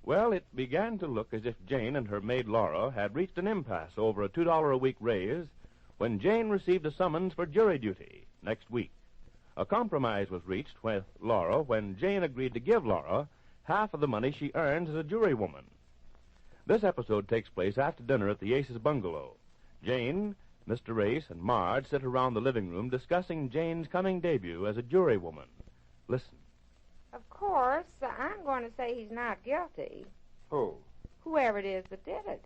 Well, it began to look as if Jane and her maid Laura had reached an impasse over a $2 a week raise when Jane received a summons for jury duty next week. A compromise was reached with Laura when Jane agreed to give Laura half of the money she earns as a jurywoman. This episode takes place after dinner at the Aces bungalow. Jane, Mr. Race, and Marge sit around the living room discussing Jane's coming debut as a jurywoman. Listen. Of course, I'm going to say he's not guilty. Who? Whoever it is that did it.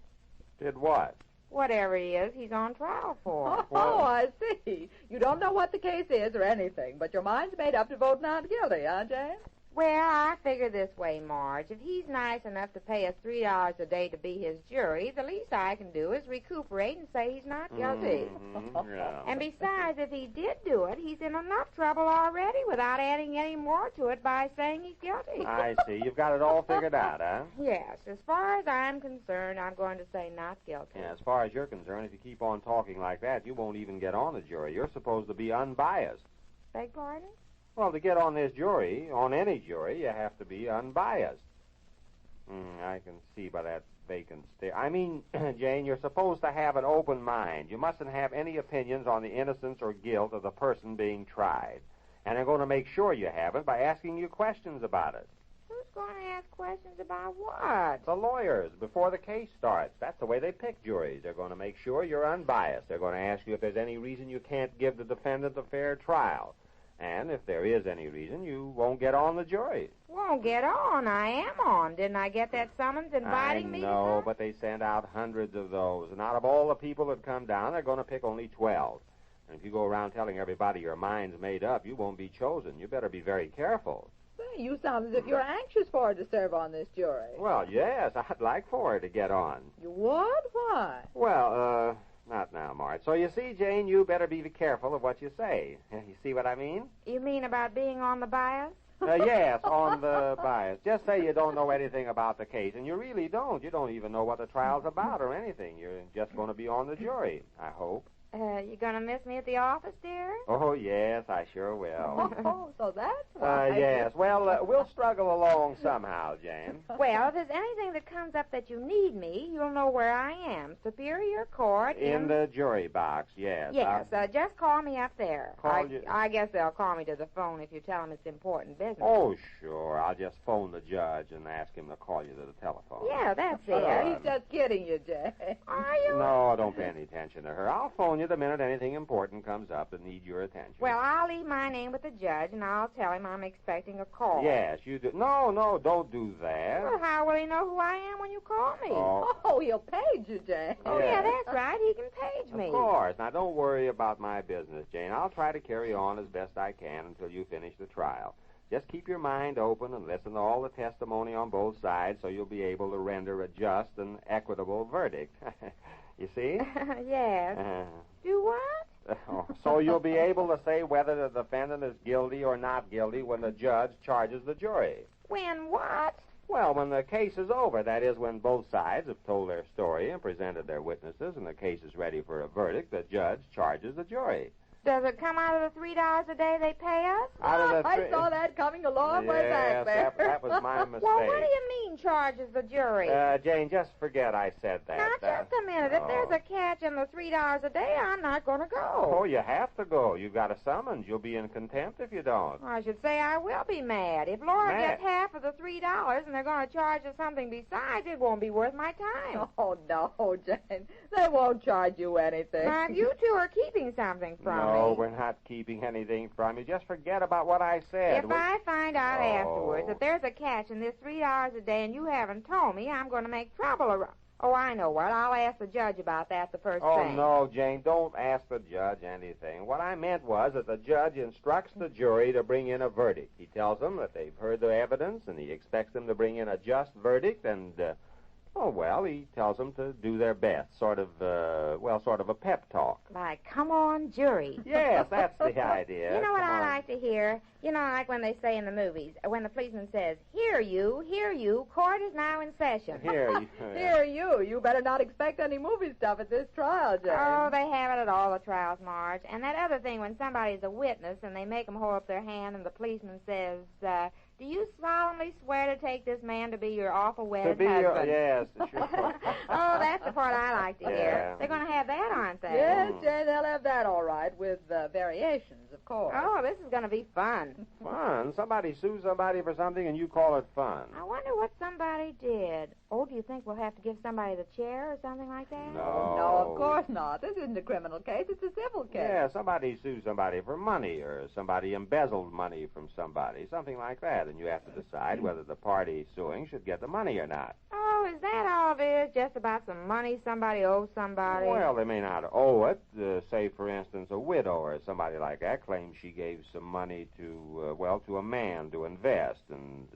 Did what? Whatever it is, he's on trial for. Oh, I see. You don't know what the case is or anything, but your mind's made up to vote not guilty, huh, Jane? Well, I figure this way, Marge. If he's nice enough to pay us $3 a day to be his jury, the least I can do is recuperate and say he's not guilty. Yeah. And besides, if he did do it, he's in enough trouble already without adding any more to it by saying he's guilty. I see. You've got it all figured out, huh? Yes. As far as I'm concerned, I'm going to say not guilty. Yeah, as far as you're concerned, if you keep on talking like that, you won't even get on the jury. You're supposed to be unbiased. Beg pardon? Well, to get on this jury, on any jury, you have to be unbiased. I can see by that vacant stare. I mean, Jane, you're supposed to have an open mind. You mustn't have any opinions on the innocence or guilt of the person being tried. And they're going to make sure you haven't by asking you questions about it. Who's going to ask questions about what? The lawyers, before the case starts. That's the way they pick juries. They're going to make sure you're unbiased. They're going to ask you if there's any reason you can't give the defendant a fair trial. And if there is any reason, you won't get on the jury. Won't get on? I am on. Didn't I get that summons inviting me? I know, but they send out hundreds of those. And out of all the people that come down, they're going to pick only 12. And if you go around telling everybody your mind's made up, you won't be chosen. You better be very careful. Say, you sound as if you're anxious for her to serve on this jury. Well, yes, I'd like for her to get on. You would? Why? Well, not now, Mart. So you see, Jane, you better be careful of what you say. You see what I mean? You mean about being on the bias? Yes, on the bias. Just say you don't know anything about the case, and you really don't. You don't even know what the trial's about or anything. You're just going to be on the jury, I hope. You gonna miss me at the office, dear? Oh, yes, I sure will. Oh, so that's why. Yes. Well, we'll struggle along somehow, Jane. Well, if there's anything that comes up that you need me, you'll know where I am. Superior Court in the jury box, yes. Yes, just call me up there. You... I guess they'll call me to the phone if you tell them it's important business. Oh, sure. I'll just phone the judge and ask him to call you to the telephone. Yeah, that's it. He's just kidding you, Jane. Are you? No, don't pay any attention to her. I'll phone you the minute anything important comes up that needs your attention. Well, I'll leave my name with the judge, and I'll tell him I'm expecting a call. Yes, you do. No, don't do that. Well, how will he know who I am when you call me? Oh, he'll page you, Jane. Oh, yeah, that's right. He can page me. Of course. Now, don't worry about my business, Jane. I'll try to carry on as best I can until you finish the trial. Just keep your mind open and listen to all the testimony on both sides so you'll be able to render a just and equitable verdict. You see? Yes. Do what? So you'll be able to say whether the defendant is guilty or not guilty when the judge charges the jury. When what? Well, when the case is over, that is, when both sides have told their story and presented their witnesses and the case is ready for a verdict, the judge charges the jury. Does it come out of the $3 a day they pay us? I saw that coming a long way back there. That was my mistake. Well, what do you mean charges the jury? Jane, just forget I said that. Now, just a minute. If there's a catch in the $3 a day, I'm not going to go. Oh, you have to go. You've got a summons. You'll be in contempt if you don't. I should say I will be mad. If Laura gets half of the $3 and they're going to charge us something besides, it won't be worth my time. Oh, no, Jane. They won't charge you anything. Now, if you two are keeping something from me. No, we're not keeping anything from you. Just forget about what I said. If I find out afterwards that there's a catch in this $3 a day and you haven't told me, I'm going to make trouble around. Oh, I know what. I'll ask the judge about that the first thing. Oh, no, Jane, don't ask the judge anything. What I meant was that the judge instructs the jury to bring in a verdict. He tells them that they've heard the evidence and he expects them to bring in a just verdict and... he tells them to do their best, sort of a pep talk. Like, come on, jury. Yes, that's the idea. You know what I like to hear? You know, like when they say in the movies, when the policeman says, hear you, court is now in session. Hear you. Hear you. You better not expect any movie stuff at this trial, Jane. Oh, they have it at all the trials, Marge. And that other thing when somebody's a witness and they make them hold up their hand and the policeman says, Do you solemnly swear to take this man to be your awful wedded To be your, husband? yes, sure. Oh, that's the part I like to hear. Yeah. They're going to have that, aren't they? Yes, Jane, they'll have that all right, with variations, of course. Oh, this is going to be fun. Fun. Somebody sues somebody for something and you call it fun. I wonder what somebody did. Oh, do you think we'll have to give somebody the chair or something like that? No. No, of course not. This isn't a criminal case. It's a civil case. Yeah, somebody sues somebody for money, or somebody embezzled money from somebody, something like that, and you have to decide whether the party suing should get the money or not. Oh, is that all it is? Just about some money somebody owes somebody? Well, they may not owe it. Say, for instance, a widow or somebody like that claims she gave some money to a man to invest, and,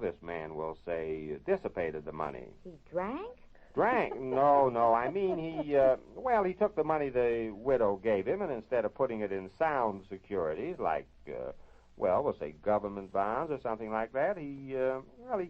this man will say dissipated the money. He drank? Drank? No. I mean, he took the money the widow gave him, and instead of putting it in sound securities like, we'll say government bonds or something like that, he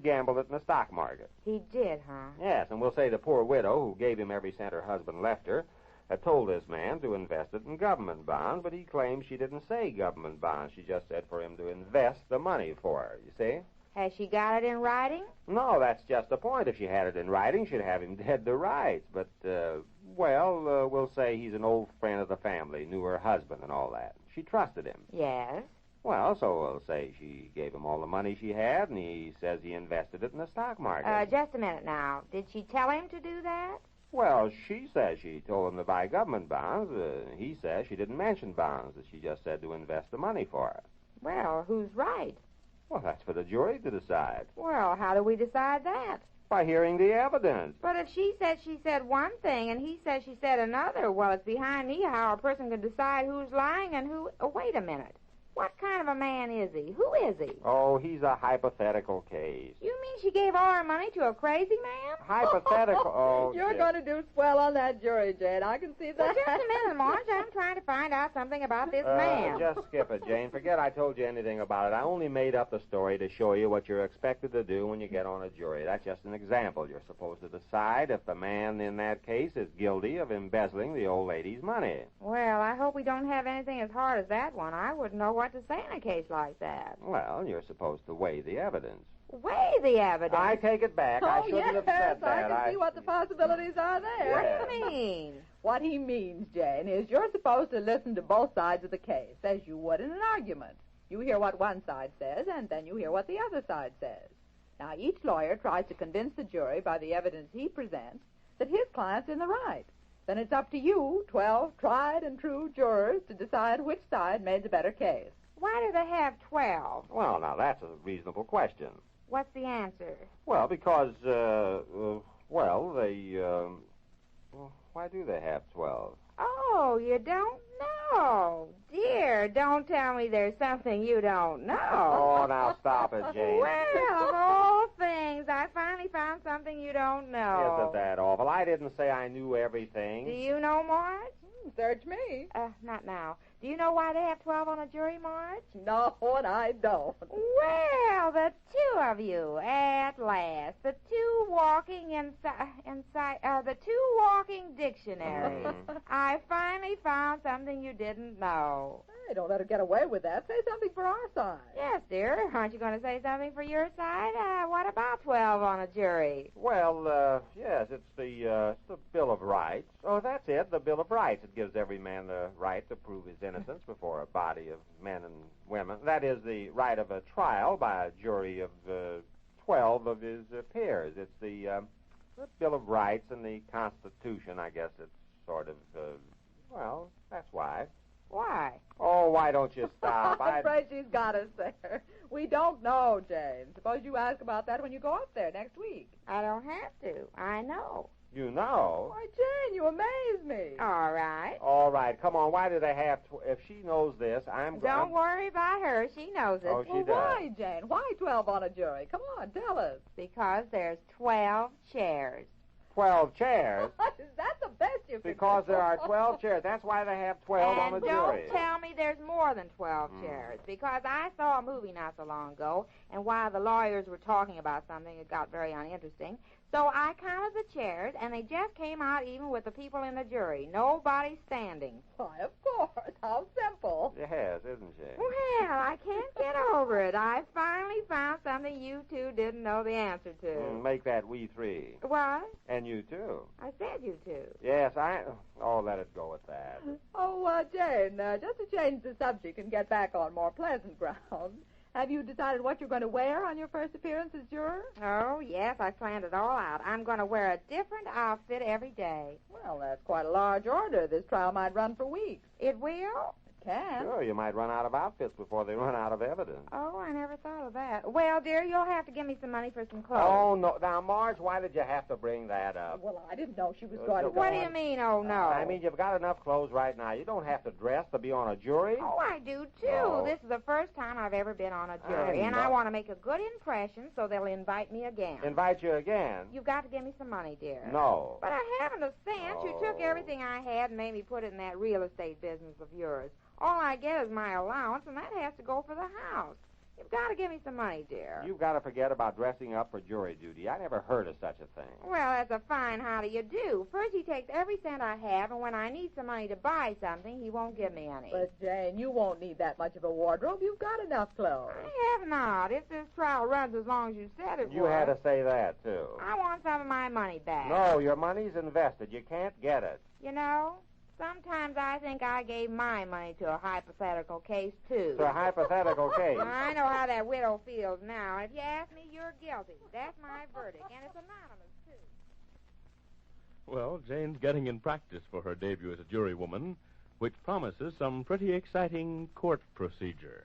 gambled it in the stock market. He did, huh? Yes, and we'll say the poor widow who gave him every cent her husband left her had told this man to invest it in government bonds, but he claims she didn't say government bonds. She just said for him to invest the money for her, you see? Has she got it in writing? No, that's just the point. If she had it in writing, she'd have him dead to rights. But, we'll say he's an old friend of the family, knew her husband and all that. She trusted him. Yes. Well, so we'll say she gave him all the money she had, and he says he invested it in the stock market. Just a minute now. Did she tell him to do that? Well, she says she told him to buy government bonds. He says she didn't mention bonds, that she just said to invest the money for her. Well, who's right? Well, that's for the jury to decide. Well, how do we decide that? By hearing the evidence. But if she said one thing and he says she said another, well, it's behind me how a person can decide who's lying and who... Oh, wait a minute. What kind of a man is he? Who is he? Oh, he's a hypothetical case. You mean she gave all her money to a crazy man? Hypothetical? Oh, You're going to do swell on that jury, Jane. I can see that. Well, just a minute, Marge. I'm trying to find out something about this man. Just skip it, Jane. Forget I told you anything about it. I only made up the story to show you what you're expected to do when you get on a jury. That's just an example. You're supposed to decide if the man in that case is guilty of embezzling the old lady's money. Well, I hope we don't have anything as hard as that one. I wouldn't know what to say in a case like that. Well, you're supposed to weigh the evidence. Weigh the evidence? I take it back. I shouldn't have said that. I can see what the possibilities are there. What do you mean? What he means, Jane, is you're supposed to listen to both sides of the case, as you would in an argument. You hear what one side says, and then you hear what the other side says. Now, each lawyer tries to convince the jury by the evidence he presents that his client's in the right. Then it's up to you, 12 tried and true jurors, to decide which side made the better case. Why do they have 12? Well, now, that's a reasonable question. What's the answer? Well, because, why do they have 12? Oh, you don't know. Dear, don't tell me there's something you don't know. Oh, now stop it, Jane. Well, of all things, I finally found something you don't know. Isn't that awful? I didn't say I knew everything. Do you know, Marge? Search me. Not now. Do you know why they have 12 on a jury, Marge? No, and I don't. Well, the two of you, at last. The two walking the two walking dictionary. I finally found something you didn't know. Hey, don't let her get away with that. Say something for our side. Yes, dear. Aren't you going to say something for your side? What about 12 on a jury? Well, yes, it's the Bill of Rights. Oh, that's it, the Bill of Rights. It gives every man the right to prove his innocence before a body of men and women. That is the right of a trial by a jury of 12 of his peers. It's the Bill of Rights and the Constitution. I guess it's sort of, that's why. Why? Oh, why don't you stop? I'm afraid she's got us there. We don't know, Jane. Suppose you ask about that when you go up there next week. I don't have to. I know. You know? Why, Jane, you amaze me. All right. All right, come on. Why do they have if she knows this, I'm going... Don't worry about her. She knows it. Oh, she does. Why, Jane? Why 12 on a jury? Come on, tell us. Because there's 12 chairs. 12 chairs? Is that the best you can Because do? there are 12 chairs. That's why they have 12 on the jury. And don't tell me there's more than 12 chairs, because I saw a movie not so long ago, and while the lawyers were talking about something, it got very uninteresting. So So I counted the chairs, and they just came out even with the people in the jury. Nobody standing. Why, of course. How simple. Yes, isn't she? Well, I can't get over it. I finally found something you two didn't know the answer to. Make that we three. What? And you, too. I said you two. Yes, Oh, let it go at that. Oh, Jane, just to change the subject and get back on more pleasant ground, have you decided what you're going to wear on your first appearance as juror? Oh, yes, I planned it all out. I'm going to wear a different outfit every day. Well, that's quite a large order. This trial might run for weeks. It will? Can. Sure, you might run out of outfits before they run out of evidence. Oh, I never thought of that. Well, dear, you'll have to give me some money for some clothes. Oh, no. Now, Marge, why did you have to bring that up? Well, I didn't know she was going to go What do on. you mean, oh, no? I mean, you've got enough clothes right now. You don't have to dress to be on a jury. Oh, I do, too. Oh. This is the first time I've ever been on a jury, and I want to make a good impression so they'll invite me again. Invite you again? You've got to give me some money, dear. No. But I haven't a cent. You took Oh. everything I had and made me put it in that real estate business of yours. All I get is my allowance, and that has to go for the house. You've got to give me some money, dear. You've got to forget about dressing up for jury duty. I never heard of such a thing. Well, that's a fine how do you do. First, he takes every cent I have, and when I need some money to buy something, he won't give me any. But, Jane, you won't need that much of a wardrobe. You've got enough clothes. I have not. If this trial runs as long as you said it You would. had to say that, too. I want some of my money back. No, your money's invested. You can't get it. You know, sometimes I think I gave my money to a hypothetical case, too. It's a hypothetical case. I know how that widow feels now. If you ask me, you're guilty. That's my verdict, and it's anonymous, too. Well, Jane's getting in practice for her debut as a jurywoman, which promises some pretty exciting court procedure.